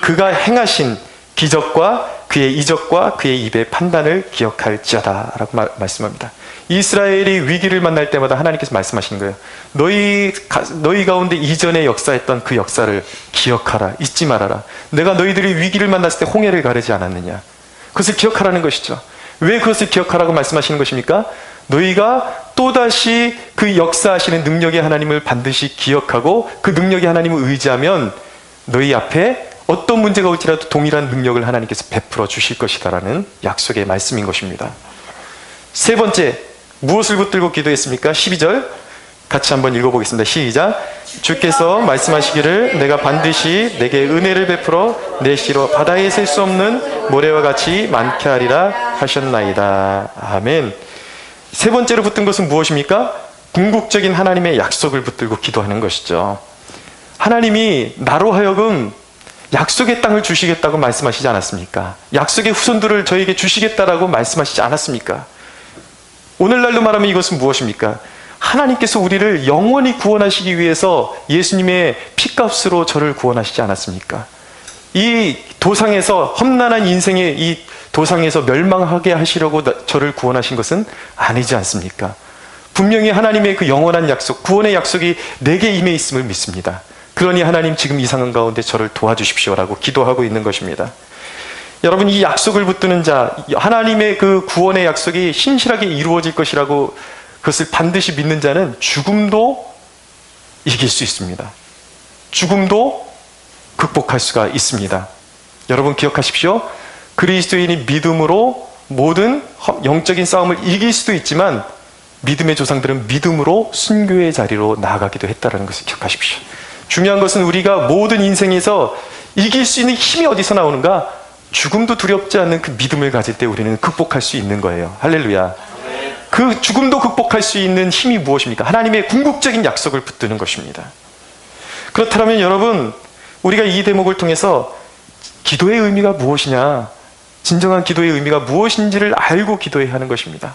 그가 행하신 기적과 그의 이적과 그의 입의 판단을 기억할지어다 라고 말씀합니다. 이스라엘이 위기를 만날 때마다 하나님께서 말씀하시는 거예요. 너희 가운데 이전에 역사했던 그 역사를 기억하라. 잊지 말아라. 내가 너희들이 위기를 만났을 때 홍해를 가르지 않았느냐. 그것을 기억하라는 것이죠. 왜 그것을 기억하라고 말씀하시는 것입니까? 너희가 또다시 그 역사하시는 능력의 하나님을 반드시 기억하고 그 능력의 하나님을 의지하면 너희 앞에 어떤 문제가 올지라도 동일한 능력을 하나님께서 베풀어 주실 것이다라는 약속의 말씀인 것입니다. 세 번째, 무엇을 붙들고 기도했습니까? 12절 같이 한번 읽어보겠습니다. 시작. 주께서 말씀하시기를 내가 반드시 내게 은혜를 베풀어 내 씨로 바다에 셀 수 없는 모래와 같이 많게 하리라 하셨나이다. 아멘. 세 번째로 붙든 것은 무엇입니까? 궁극적인 하나님의 약속을 붙들고 기도하는 것이죠. 하나님이 나로 하여금 약속의 땅을 주시겠다고 말씀하시지 않았습니까? 약속의 후손들을 저에게 주시겠다라고 말씀하시지 않았습니까? 오늘날로 말하면 이것은 무엇입니까? 하나님께서 우리를 영원히 구원하시기 위해서 예수님의 피값으로 저를 구원하시지 않았습니까? 이 도상에서 험난한 인생의 이 도상에서 멸망하게 하시려고 저를 구원하신 것은 아니지 않습니까? 분명히 하나님의 그 영원한 약속, 구원의 약속이 내게 임해 있음을 믿습니다. 그러니 하나님 지금 이 상황 가운데 저를 도와주십시오라고 기도하고 있는 것입니다. 여러분, 이 약속을 붙드는 자, 하나님의 그 구원의 약속이 신실하게 이루어질 것이라고 그것을 반드시 믿는 자는 죽음도 이길 수 있습니다. 죽음도 극복할 수가 있습니다. 여러분 기억하십시오. 그리스도인이 믿음으로 모든 영적인 싸움을 이길 수도 있지만 믿음의 조상들은 믿음으로 순교의 자리로 나아가기도 했다는 것을 기억하십시오. 중요한 것은 우리가 모든 인생에서 이길 수 있는 힘이 어디서 나오는가? 죽음도 두렵지 않는 그 믿음을 가질 때 우리는 극복할 수 있는 거예요. 할렐루야. 그 죽음도 극복할 수 있는 힘이 무엇입니까? 하나님의 궁극적인 약속을 붙드는 것입니다. 그렇다면 여러분, 우리가 이 대목을 통해서 기도의 의미가 무엇이냐, 진정한 기도의 의미가 무엇인지를 알고 기도해야 하는 것입니다.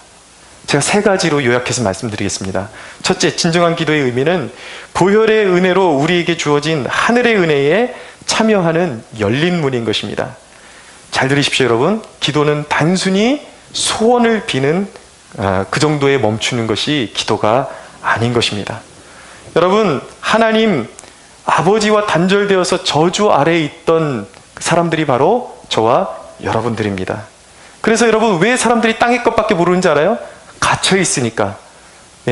제가 3가지로 요약해서 말씀드리겠습니다. 첫째, 진정한 기도의 의미는 보혈의 은혜로 우리에게 주어진 하늘의 은혜에 참여하는 열린 문인 것입니다. 잘 들으십시오, 여러분. 기도는 단순히 소원을 비는 그 정도에 멈추는 것이 기도가 아닌 것입니다. 여러분, 하나님 아버지와 단절되어서 저주 아래에 있던 사람들이 바로 저와 여러분들입니다. 그래서 여러분, 왜 사람들이 땅의 것밖에 모르는지 알아요? 갇혀 있으니까.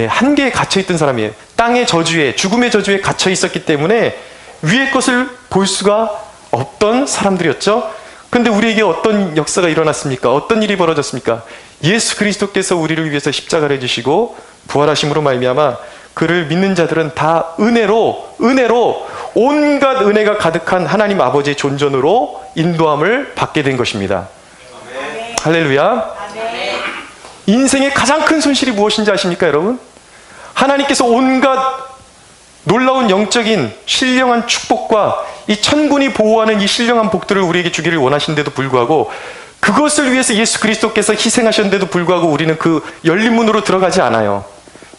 한계에 갇혀 있던 사람이에요. 땅의 저주에, 죽음의 저주에 갇혀 있었기 때문에 위의 것을 볼 수가 없던 사람들이었죠. 그런데 우리에게 어떤 역사가 일어났습니까? 어떤 일이 벌어졌습니까? 예수 그리스도께서 우리를 위해서 십자가를 지시고 부활하심으로 말미암아 그를 믿는 자들은 다 은혜로 온갖 은혜가 가득한 하나님 아버지의 존전으로 인도함을 받게 된 것입니다. 아멘. 할렐루야. 아멘. 인생의 가장 큰 손실이 무엇인지 아십니까, 여러분? 하나님께서 온갖 놀라운 영적인 신령한 축복과 이 천군이 보호하는 이 신령한 복들을 우리에게 주기를 원하신데도 불구하고 그것을 위해서 예수 그리스도께서 희생하셨는데도 불구하고 우리는 그 열린 문으로 들어가지 않아요.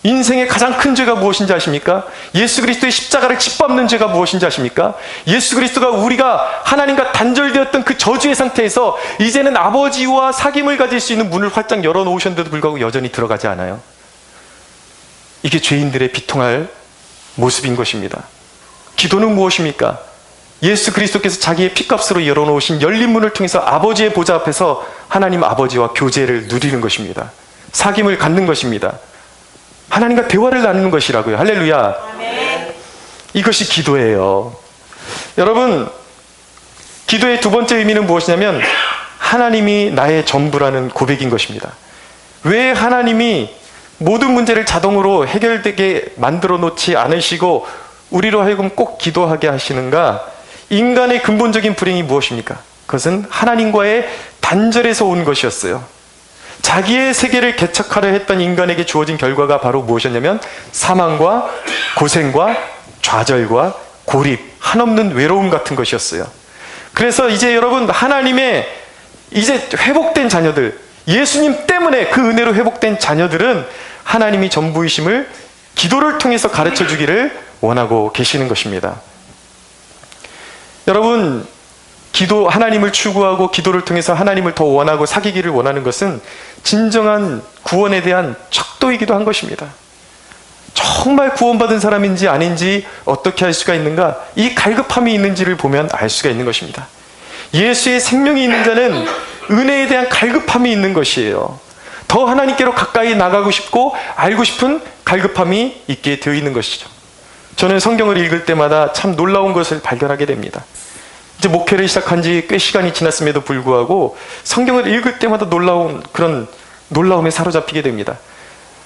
인생의 가장 큰 죄가 무엇인지 아십니까? 예수 그리스도의 십자가를 짓밟는 죄가 무엇인지 아십니까? 예수 그리스도가 우리가 하나님과 단절되었던 그 저주의 상태에서 이제는 아버지와 사귐을 가질 수 있는 문을 활짝 열어놓으셨는데도 불구하고 여전히 들어가지 않아요. 이게 죄인들의 비통할 모습인 것입니다. 기도는 무엇입니까? 예수 그리스도께서 자기의 피값으로 열어놓으신 열린 문을 통해서 아버지의 보좌 앞에서 하나님 아버지와 교제를 누리는 것입니다. 사귐을 갖는 것입니다. 하나님과 대화를 나누는 것이라고요. 할렐루야. 아멘. 이것이 기도예요. 여러분, 기도의 2번째 의미는 무엇이냐면 하나님이 나의 전부라는 고백인 것입니다. 왜 하나님이 모든 문제를 자동으로 해결되게 만들어 놓지 않으시고 우리로 하여금 꼭 기도하게 하시는가? 인간의 근본적인 불행이 무엇입니까? 그것은 하나님과의 단절에서 온 것이었어요. 자기의 세계를 개척하려 했던 인간에게 주어진 결과가 바로 무엇이었냐면 사망과 고생과 좌절과 고립, 한없는 외로움 같은 것이었어요. 그래서 이제 여러분, 하나님의 이제 회복된 자녀들, 예수님 때문에 그 은혜로 회복된 자녀들은 하나님이 전부이심을 기도를 통해서 가르쳐 주기를 원하고 계시는 것입니다. 여러분, 하나님을 추구하고 기도를 통해서 하나님을 더 원하고 사귀기를 원하는 것은 진정한 구원에 대한 척도이기도 한 것입니다. 정말 구원받은 사람인지 아닌지 어떻게 할 수가 있는가? 이 갈급함이 있는지를 보면 알 수가 있는 것입니다. 예수의 생명이 있는 자는 은혜에 대한 갈급함이 있는 것이에요. 더 하나님께로 가까이 나가고 싶고 알고 싶은 갈급함이 있게 되어 있는 것이죠. 저는 성경을 읽을 때마다 참 놀라운 것을 발견하게 됩니다. 이제 목회를 시작한 지 꽤 시간이 지났음에도 불구하고 성경을 읽을 때마다 그런 놀라움에 사로잡히게 됩니다.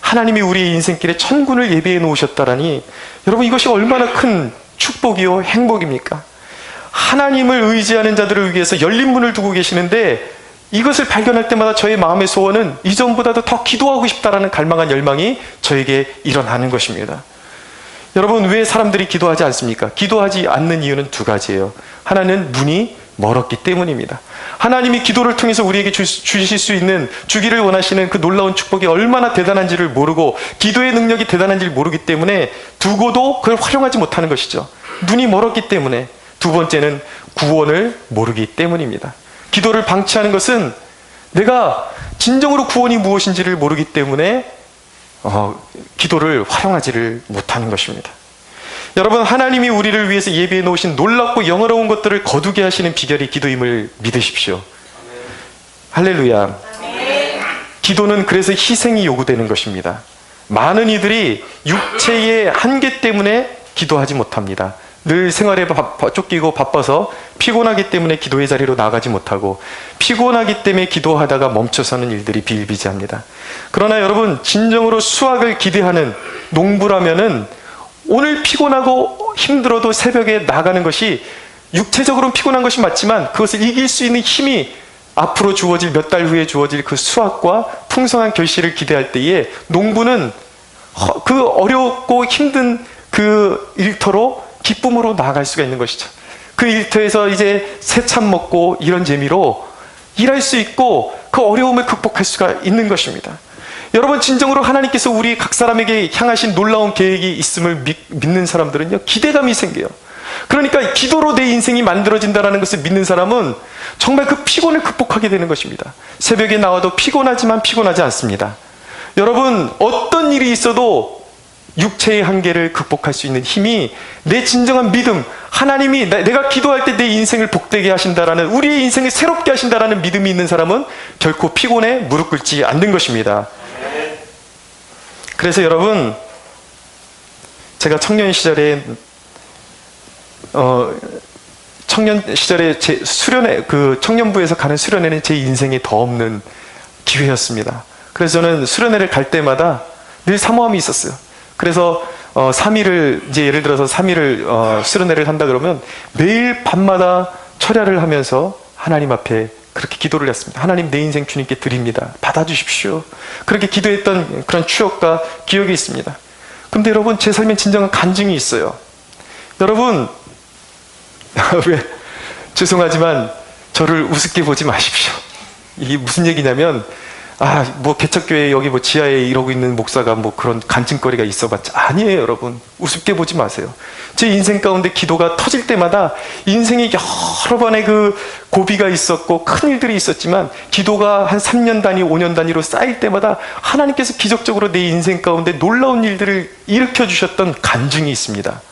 하나님이 우리의 인생길에 천군을 예비해 놓으셨다라니, 여러분, 이것이 얼마나 큰 축복이요 행복입니까? 하나님을 의지하는 자들을 위해서 열린 문을 두고 계시는데 이것을 발견할 때마다 저의 마음의 소원은 이전보다도 더 기도하고 싶다라는 갈망한 열망이 저에게 일어나는 것입니다. 여러분, 왜 사람들이 기도하지 않습니까? 기도하지 않는 이유는 2가지예요. 하나는 문이 멀었기 때문입니다. 하나님이 기도를 통해서 우리에게 주실 수 있는, 주기를 원하시는 그 놀라운 축복이 얼마나 대단한지를 모르고 기도의 능력이 대단한지를 모르기 때문에 두고도 그걸 활용하지 못하는 것이죠. 눈이 멀었기 때문에. 2번째는 구원을 모르기 때문입니다. 기도를 방치하는 것은 내가 진정으로 구원이 무엇인지를 모르기 때문에 기도를 활용하지를 못하는 것입니다. 여러분, 하나님이 우리를 위해서 예비해 놓으신 놀랍고 영어로운 것들을 거두게 하시는 비결이 기도임을 믿으십시오. 할렐루야. 기도는 그래서 희생이 요구되는 것입니다. 많은 이들이 육체의 한계 때문에 기도하지 못합니다. 늘 생활에 쫓기고 바빠서 피곤하기 때문에 기도의 자리로 나가지 못하고 피곤하기 때문에 기도하다가 멈춰서는 일들이 비일비재합니다. 그러나 여러분, 진정으로 수확을 기대하는 농부라면은 오늘 피곤하고 힘들어도 새벽에 나가는 것이 육체적으로는 피곤한 것이 맞지만 그것을 이길 수 있는 힘이 앞으로 주어질 몇 달 후에 주어질 그 수확과 풍성한 결실을 기대할 때에 농부는 그 어렵고 힘든 그 일터로 기쁨으로 나아갈 수가 있는 것이죠. 그 일터에서 이제 새참 먹고 이런 재미로 일할 수 있고 그 어려움을 극복할 수가 있는 것입니다. 여러분, 진정으로 하나님께서 우리 각 사람에게 향하신 놀라운 계획이 있음을 믿는 사람들은요, 기대감이 생겨요. 그러니까 기도로 내 인생이 만들어진다는 것을 믿는 사람은 정말 그 피곤을 극복하게 되는 것입니다. 새벽에 나와도 피곤하지만 피곤하지 않습니다. 여러분, 어떤 일이 있어도 육체의 한계를 극복할 수 있는 힘이 내 진정한 믿음, 하나님이 내가 기도할 때 내 인생을 복되게 하신다라는, 우리의 인생을 새롭게 하신다라는 믿음이 있는 사람은 결코 피곤에 무릎 꿇지 않는 것입니다. 그래서 여러분, 제가 청년 시절에 제 수련회, 그 청년부에서 가는 수련회는 제 인생에 더 없는 기회였습니다. 그래서 저는 수련회를 갈 때마다 늘 사모함이 있었어요. 그래서 3일을, 이제 예를 들어서 3일을 수련회를 한다 그러면 매일 밤마다 철야를 하면서 하나님 앞에 그렇게 기도를 했습니다. 하나님, 내 인생 주님께 드립니다. 받아주십시오. 그렇게 기도했던 그런 추억과 기억이 있습니다. 근데 여러분, 제 삶에 진정한 간증이 있어요. 여러분, 왜, 죄송하지만 저를 우습게 보지 마십시오. 이게 무슨 얘기냐면, 개척교회 여기 지하에 이러고 있는 목사가 그런 간증거리가 있어봤자, 아니에요, 여러분. 우습게 보지 마세요. 제 인생 가운데 기도가 터질 때마다 인생에 여러 번의 그 고비가 있었고 큰 일들이 있었지만 기도가 한 3년 단위, 5년 단위로 쌓일 때마다 하나님께서 기적적으로 내 인생 가운데 놀라운 일들을 일으켜 주셨던 간증이 있습니다.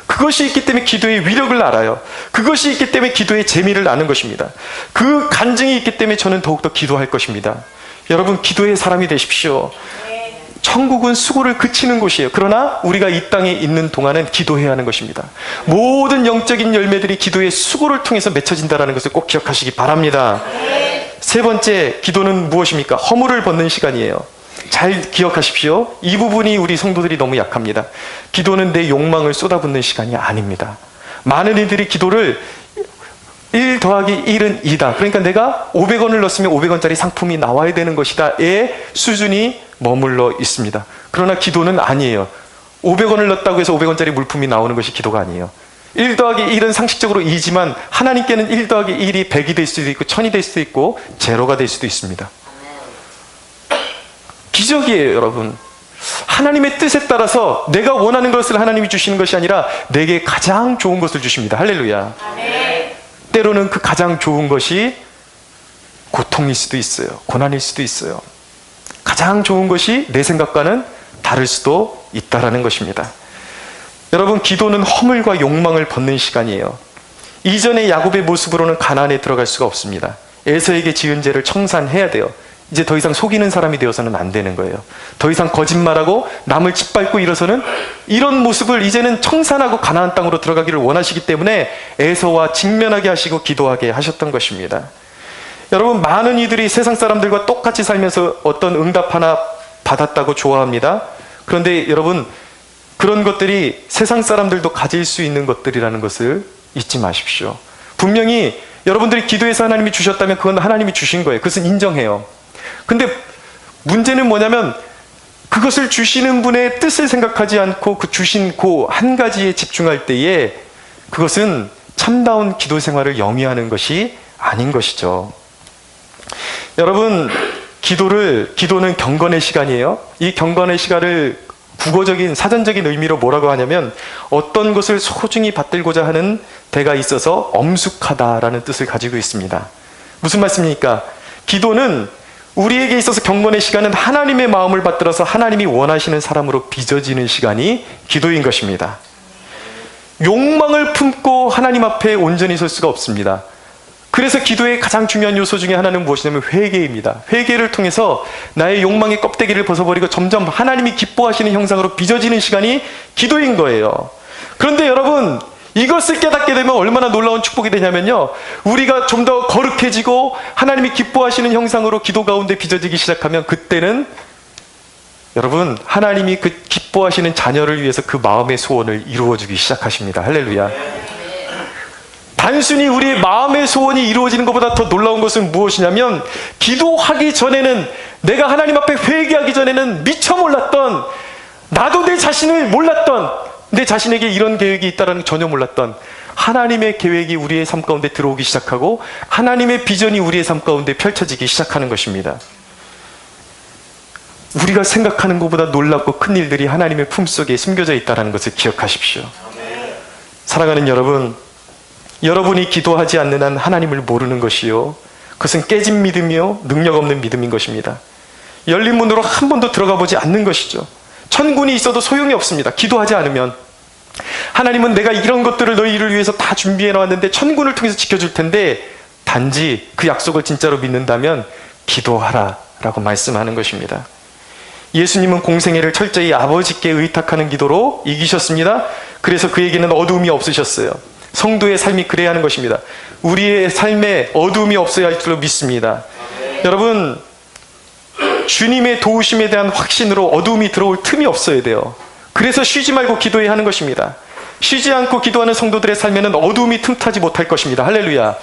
그것이 있기 때문에 기도의 위력을 알아요. 그것이 있기 때문에 기도의 재미를 아는 것입니다. 그 간증이 있기 때문에 저는 더욱더 기도할 것입니다. 여러분, 기도의 사람이 되십시오. 천국은 수고를 그치는 곳이에요. 그러나 우리가 이 땅에 있는 동안은 기도해야 하는 것입니다. 모든 영적인 열매들이 기도의 수고를 통해서 맺혀진다는 것을 꼭 기억하시기 바랍니다. 세 번째, 기도는 무엇입니까? 허물을 벗는 시간이에요. 잘 기억하십시오. 이 부분이 우리 성도들이 너무 약합니다. 기도는 내 욕망을 쏟아붓는 시간이 아닙니다. 많은 이들이 기도를 1 더하기 1은 2다. 그러니까 내가 500원을 넣었으면 500원짜리 상품이 나와야 되는 것이다의 수준이 머물러 있습니다. 그러나 기도는 아니에요. 500원을 넣었다고 해서 500원짜리 물품이 나오는 것이 기도가 아니에요. 1 더하기 1은 상식적으로 2지만 하나님께는 1 더하기 1이 100이 될 수도 있고 1000이 될 수도 있고 제로가 될 수도 있습니다. 기적이에요, 여러분. 하나님의 뜻에 따라서 내가 원하는 것을 하나님이 주시는 것이 아니라 내게 가장 좋은 것을 주십니다. 할렐루야. 때로는 그 가장 좋은 것이 고통일 수도 있어요. 고난일 수도 있어요. 가장 좋은 것이 내 생각과는 다를 수도 있다라는 것입니다. 여러분, 기도는 허물과 욕망을 벗는 시간이에요. 이전의 야곱의 모습으로는 가나안에 들어갈 수가 없습니다. 에서에게 지은 죄를 청산해야 돼요. 이제 더 이상 속이는 사람이 되어서는 안 되는 거예요. 더 이상 거짓말하고 남을 짓밟고 이러서는 이런 모습을 이제는 청산하고 가나안 땅으로 들어가기를 원하시기 때문에 에서와 직면하게 하시고 기도하게 하셨던 것입니다. 여러분, 많은 이들이 세상 사람들과 똑같이 살면서 어떤 응답 하나 받았다고 좋아합니다. 그런데 여러분, 그런 것들이 세상 사람들도 가질 수 있는 것들이라는 것을 잊지 마십시오. 분명히 여러분들이 기도해서 하나님이 주셨다면 그건 하나님이 주신 거예요. 그것은 인정해요. 근데 문제는 뭐냐면 그것을 주시는 분의 뜻을 생각하지 않고 그 주신 그 한 가지에 집중할 때에 그것은 참다운 기도 생활을 영위하는 것이 아닌 것이죠. 여러분, 기도는 경건의 시간이에요. 이 경건의 시간을 국어적인 사전적인 의미로 뭐라고 하냐면 어떤 것을 소중히 받들고자 하는 데가 있어서 엄숙하다라는 뜻을 가지고 있습니다. 무슨 말씀입니까? 기도는 우리에게 있어서 경건의 시간은 하나님의 마음을 받들어서 하나님이 원하시는 사람으로 빚어지는 시간이 기도인 것입니다. 욕망을 품고 하나님 앞에 온전히 설 수가 없습니다. 그래서 기도의 가장 중요한 요소 중에 하나는 무엇이냐면 회개입니다. 회개를 통해서 나의 욕망의 껍데기를 벗어버리고 점점 하나님이 기뻐하시는 형상으로 빚어지는 시간이 기도인 거예요. 그런데 여러분, 이것을 깨닫게 되면 얼마나 놀라운 축복이 되냐면요, 우리가 좀 더 거룩해지고 하나님이 기뻐하시는 형상으로 기도 가운데 빚어지기 시작하면, 그때는 여러분, 하나님이 그 기뻐하시는 자녀를 위해서 그 마음의 소원을 이루어주기 시작하십니다. 할렐루야. 단순히 우리의 마음의 소원이 이루어지는 것보다 더 놀라운 것은 무엇이냐면, 기도하기 전에는, 내가 하나님 앞에 회개하기 전에는 미처 몰랐던, 나도 내 자신을 몰랐던, 내 자신에게 이런 계획이 있다는 전혀 몰랐던 하나님의 계획이 우리의 삶 가운데 들어오기 시작하고, 하나님의 비전이 우리의 삶 가운데 펼쳐지기 시작하는 것입니다. 우리가 생각하는 것보다 놀랍고 큰 일들이 하나님의 품속에 숨겨져 있다는 것을 기억하십시오. 사랑하는 여러분, 여러분이 기도하지 않는 한 하나님을 모르는 것이요, 그것은 깨진 믿음이요, 능력 없는 믿음인 것입니다. 열린 문으로 한 번도 들어가 보지 않는 것이죠. 천군이 있어도 소용이 없습니다. 기도하지 않으면. 하나님은 내가 이런 것들을 너희를 위해서 다 준비해 놓았는데 천군을 통해서 지켜줄 텐데, 단지 그 약속을 진짜로 믿는다면 기도하라 라고 말씀하는 것입니다. 예수님은 공생애를 철저히 아버지께 의탁하는 기도로 이기셨습니다. 그래서 그에게는 어두움이 없으셨어요. 성도의 삶이 그래야 하는 것입니다. 우리의 삶에 어두움이 없어야 할 줄로 믿습니다. 여러분, 주님의 도우심에 대한 확신으로 어두움이 들어올 틈이 없어야 돼요. 그래서 쉬지 말고 기도해야 하는 것입니다. 쉬지 않고 기도하는 성도들의 삶에는 어두움이 틈타지 못할 것입니다. 할렐루야.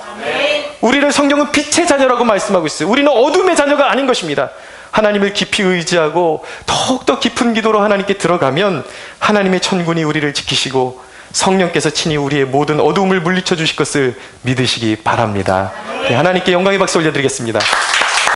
우리를 성경은 빛의 자녀라고 말씀하고 있어요. 우리는 어둠의 자녀가 아닌 것입니다. 하나님을 깊이 의지하고 더욱더 깊은 기도로 하나님께 들어가면 하나님의 천군이 우리를 지키시고 성령께서 친히 우리의 모든 어두움을 물리쳐 주실 것을 믿으시기 바랍니다. 네, 하나님께 영광의 박수 올려드리겠습니다.